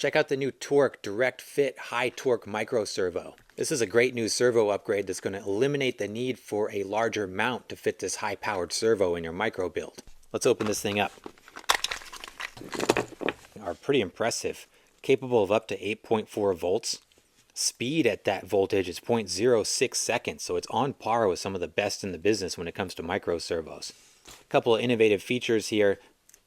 Check out the new Torq Direct Fit High Torque Micro Servo. This is a great new servo upgrade that's going to eliminate the need for a larger mount to fit this high-powered servo in your micro build. Let's open this thing up. Are pretty impressive. Capable of up to 8.4 volts. Speed at that voltage is 0.06 seconds, so it's on par with some of the best in the business when it comes to micro servos. A couple of innovative features here,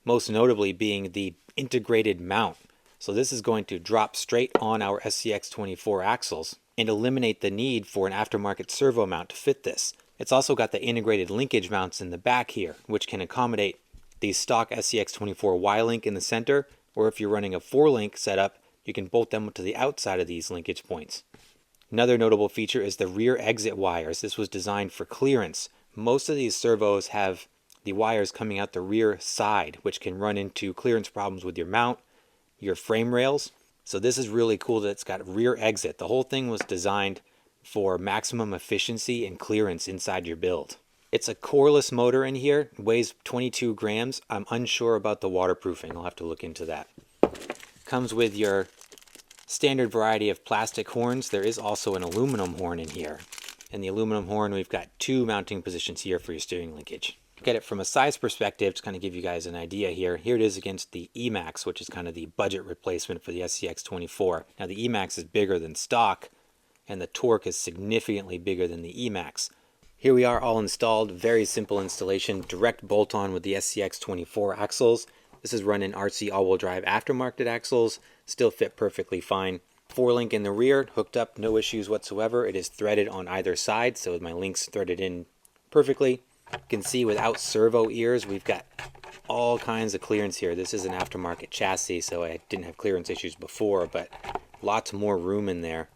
most notably being the integrated mount. So this is going to drop straight on our SCX24 axles and eliminate the need for an aftermarket servo mount to fit this. It's also got the integrated linkage mounts in the back here, which can accommodate the stock SCX24 Y-link in the center, or if you're running a 4-link setup, you can bolt them to the outside of these linkage points. Another notable feature is the rear exit wires. This was designed for clearance. Most of these servos have the wires coming out the rear side, which can run into clearance problems with your mount, your frame rails. So this is really cool that it's got rear exit. The whole thing was designed for maximum efficiency and clearance inside your build. It's a coreless motor in here, it weighs 22 grams. I'm unsure about the waterproofing, I'll have to look into that. Comes with your standard variety of plastic horns. There is also an aluminum horn in here. In the aluminum horn, we've got 2 mounting positions here for your steering linkage. Look at it from a size perspective to kind of give you guys an idea here. Here it is against the Emax, which is kind of the budget replacement for the SCX24. Now the Emax is bigger than stock, and the Torq is significantly bigger than the Emax. Here we are all installed, very simple installation, direct bolt-on with the SCX24 axles. This is running RC all-wheel drive aftermarket axles, still fit perfectly fine. 4-link in the rear, hooked up, no issues whatsoever. It is threaded on either side, so with my links threaded in perfectly. You can see without servo ears, we've got all kinds of clearance here. This is an aftermarket chassis, so I didn't have clearance issues before, but lots more room in there.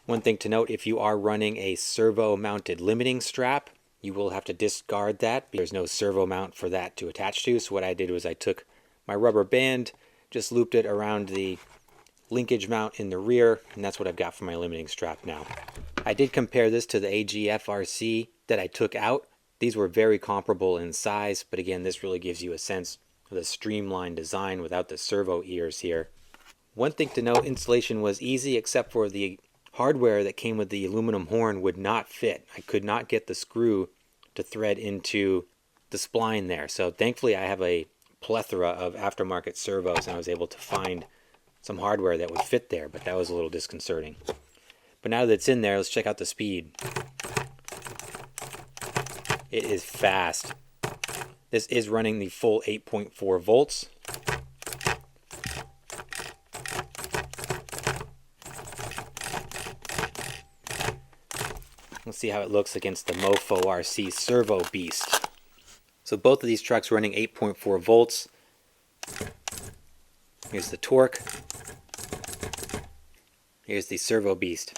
One thing to note, if you are running a servo mounted limiting strap, you will have to discard that. There's no servo mount for that to attach to, so what I did was I took my rubber band, just looped it around the linkage mount in the rear, and that's what I've got for my limiting strap now. I did compare this to the AGFRC that I took out. These were very comparable in size, but again, this really gives you a sense of the streamlined design without the servo ears here. One thing to note, installation was easy except for the hardware that came with the aluminum horn would not fit. I could not get the screw to thread into the spline there. So thankfully I have a plethora of aftermarket servos and I was able to find some hardware that would fit there, but that was a little disconcerting. But now that it's in there, let's check out the speed. It is fast. This is running the full 8.4 volts. Let's see how it looks against the Mofo RC Servo Beast. So both of these trucks running 8.4 volts. Here's the Torq. Here's the Servo Beast.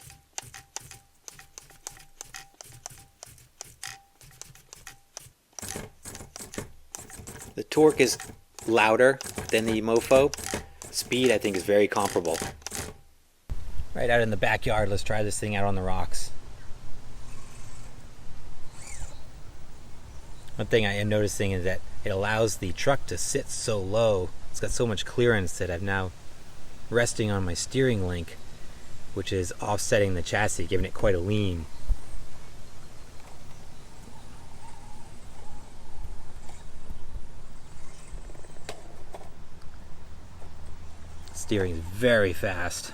The Torq is louder than the Mofo. Speed, I think, is very comparable. Right out in the backyard, let's try this thing out on the rocks. One thing I am noticing is that it allows the truck to sit so low. It's got so much clearance that I'm now resting on my steering link, which is offsetting the chassis, giving it quite a lean. Steering is very fast.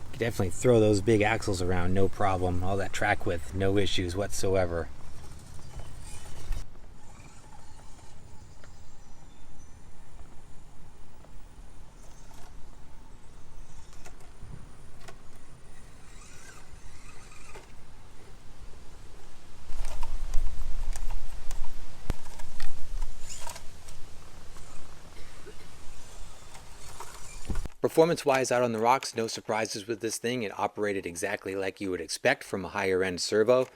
You can definitely throw those big axles around, no problem. All that track width, no issues whatsoever. Performance-wise out on the rocks, no surprises with this thing. It operated exactly like you would expect from a higher-end servo.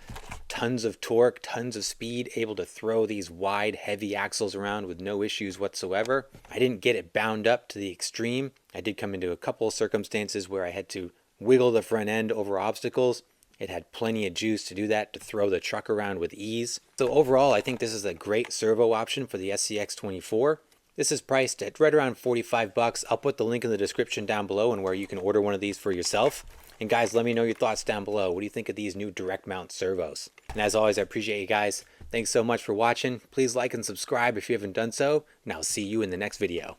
Tons of torque, tons of speed, able to throw these wide, heavy axles around with no issues whatsoever. I didn't get it bound up to the extreme. I did come into a couple of circumstances where I had to wiggle the front end over obstacles. It had plenty of juice to do that, to throw the truck around with ease. So overall, I think this is a great servo option for the SCX24. This is priced at right around 45 bucks. I'll put the link in the description down below and where you can order one of these for yourself. And guys, let me know your thoughts down below. What do you think of these new direct mount servos? And as always, I appreciate you guys. Thanks so much for watching. Please like and subscribe if you haven't done so, and I'll see you in the next video.